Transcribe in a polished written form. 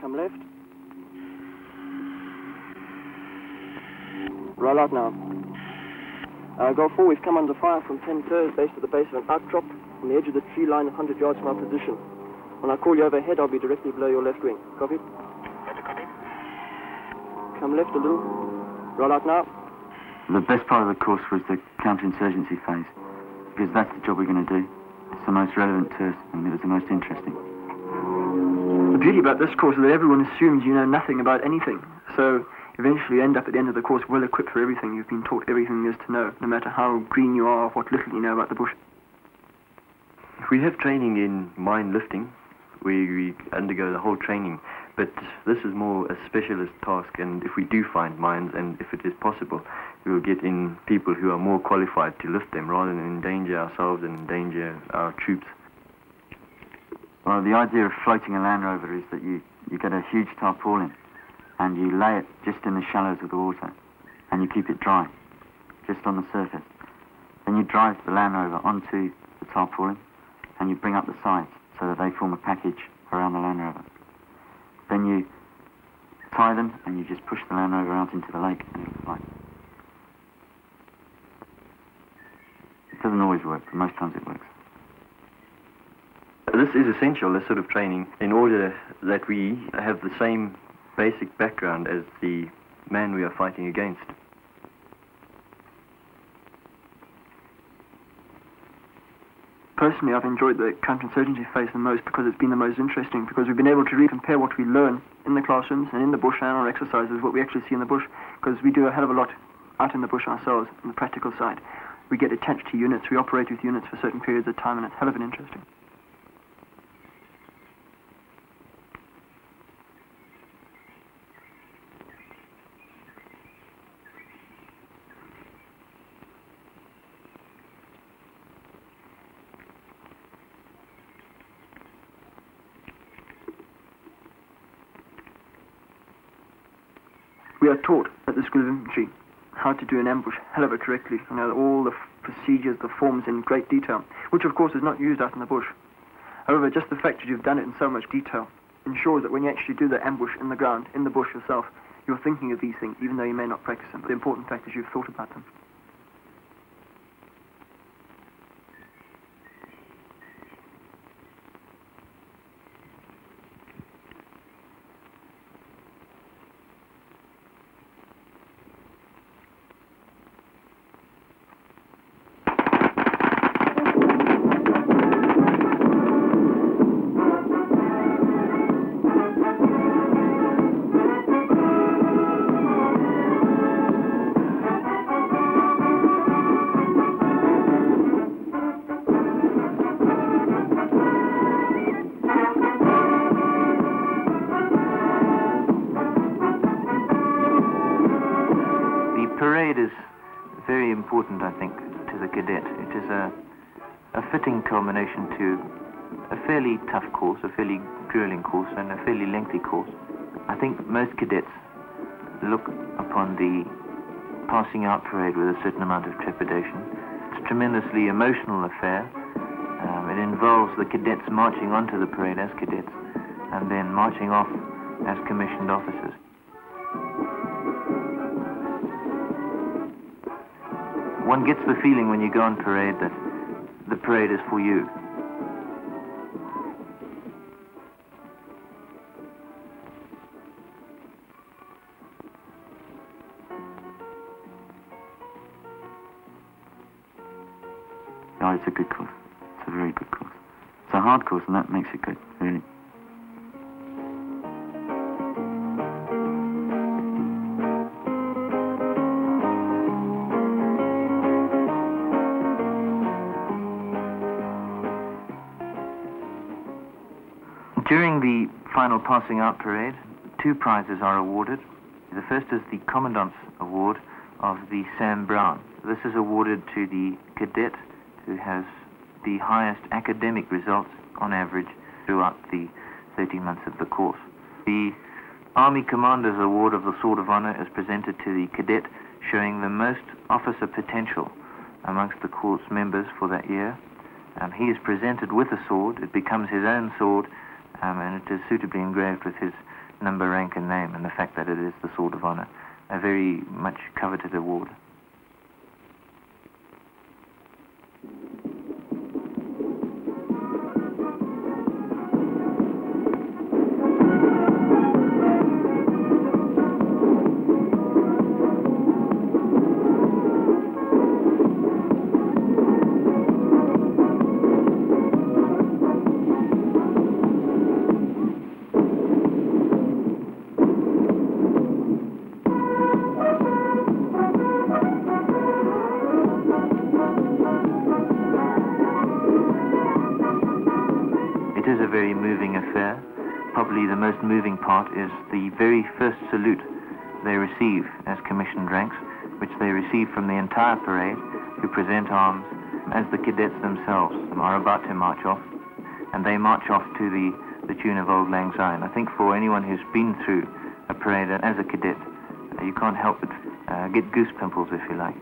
Come left. Roll out now. Go 4, we've come under fire from 10 TERS based at the base of an outcrop on the edge of the tree line 100 yards from our position. When I call you overhead, I'll be directly below your left wing. Copy? Copy. Come left a little. Roll out now. The best part of the course was the counterinsurgency phase, because that's the job we're going to do. It's the most relevant to us, and it was the most interesting. The beauty about this course is that everyone assumes you know nothing about anything. So eventually you end up at the end of the course well equipped for everything. You've been taught everything there is to know, no matter how green you are or what little you know about the bush. We have training in mine lifting, where we undergo the whole training, but this is more a specialist task, and if we do find mines, and if it is possible, we will get in people who are more qualified to lift them rather than endanger ourselves and endanger our troops. Well, the idea of floating a Land Rover is that you get a huge tarpaulin and you lay it just in the shallows of the water and you keep it dry, just on the surface. Then you drive the Land Rover onto the tarpaulin and you bring up the sides so that they form a package around the Land Rover. Then you tie them and you just push the Land Rover out into the lake and it'll fly. It doesn't always work, but most times it works. This is essential, this sort of training, in order that we have the same basic background as the man we are fighting against. Personally, I've enjoyed the counterinsurgency phase the most because it's been the most interesting, because we've been able to really compare what we learn in the classrooms and in the bush and on exercises, what we actually see in the bush, because we do a hell of a lot out in the bush ourselves on the practical side. We get attached to units, we operate with units for certain periods of time, and it's hell of an interesting. We are taught at the School of Infantry how to do an ambush hell of it correctly. You know, all the procedures, the forms in great detail, which of course is not used out in the bush. However, just the fact that you've done it in so much detail ensures that when you actually do the ambush in the ground, in the bush yourself, you're thinking of these things, even though you may not practice them. The important fact is you've thought about them. Very important, I think, to the cadet. It is a fitting culmination to a fairly tough course, a fairly grueling course, and a fairly lengthy course. I think most cadets look upon the passing out parade with a certain amount of trepidation. It's a tremendously emotional affair. It involves the cadets marching onto the parade as cadets and then marching off as commissioned officers. One gets the feeling when you go on parade that the parade is for you. Oh, it's a good course. It's a very good course. It's a hard course, and that makes it good, really. During the final passing out parade, 2 prizes are awarded. The first is the Commandant's Award of the Sam Brown. This is awarded to the cadet who has the highest academic results on average throughout the 13 months of the course. The Army Commander's Award of the Sword of Honor is presented to the cadet showing the most officer potential amongst the course members for that year. He is presented with a sword. It becomes his own sword, and it is suitably engraved with his number, rank, and name, and the fact that it is the Sword of Honor, a very much coveted award. It is a very moving affair. Probably the most moving part is the very first salute they receive as commissioned ranks, which they receive from the entire parade, who present arms as the cadets themselves are about to march off, and they march off to the tune of Auld Lang Syne. I think for anyone who's been through a parade as a cadet, you can't help but get goose pimples, if you like.